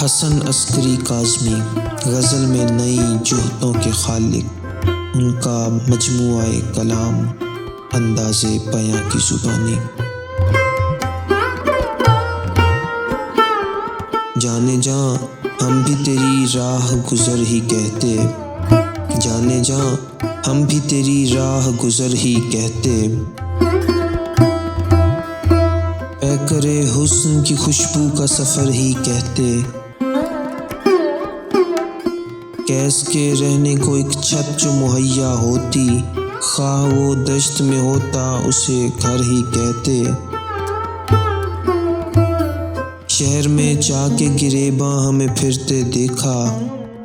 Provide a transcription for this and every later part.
حسن عسکری کاظمی غزل میں نئی جوہتوں کے خالق، ان کا مجموعہ کلام انداز بیاں کی زبانی۔ جانے جاں ہم بھی تیری راہ گزر ہی کہتے، جانے جاں ہم بھی تیری راہ گزر ہی کہتے، اے کرے حسن کی خوشبو کا سفر ہی کہتے، کیس کے رہنے کو ایک چھت جو مہیا ہوتی، خواہ وہ دشت میں ہوتا اسے گھر ہی کہتے، شہر میں جا کے گریباں ہمیں پھرتے دیکھا،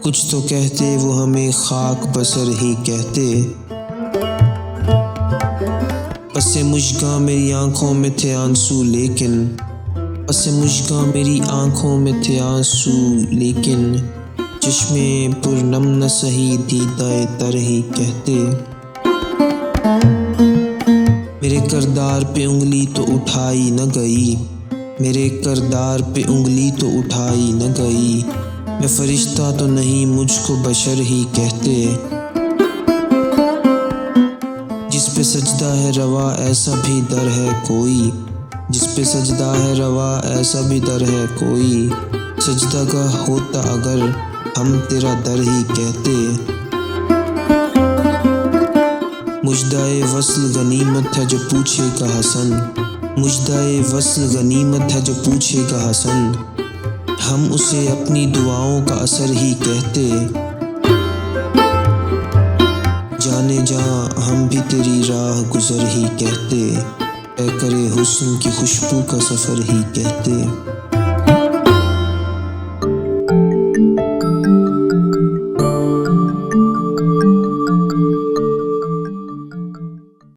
کچھ تو کہتے وہ ہمیں خاک بسر ہی کہتے، پس مژگاں میری آنکھوں میں تھے آنسو لیکن، پس مژگاں میری آنکھوں میں تھے آنسو لیکن، چشمے پر نم نہ سہی دیدہ تر ہی کہتے، میرے کردار پہ انگلی تو اٹھائی نہ گئی، میرے کردار پہ انگلی تو اٹھائی نہ گئی، میں فرشتہ تو نہیں مجھ کو بشر ہی کہتے، جس پہ سجدہ ہے روا ایسا بھی در ہے کوئی، جس پہ سجدہ ہے روا ایسا بھی در ہے کوئی، سجدہ گاہ ہوتا اگر ہم تیرا در ہی کہتے، مژدۂ وصل غنیمت ہے جو پوچھے گا حسن، مژدۂ وصل غنیمت ہے جو پوچھے گا حسن، ہم اسے اپنی دعاؤں کا اثر ہی کہتے، جانے جاں ہم بھی تیری راہ گزر ہی کہتے، اے کرے حسن کی خوشبو کا سفر ہی کہتے۔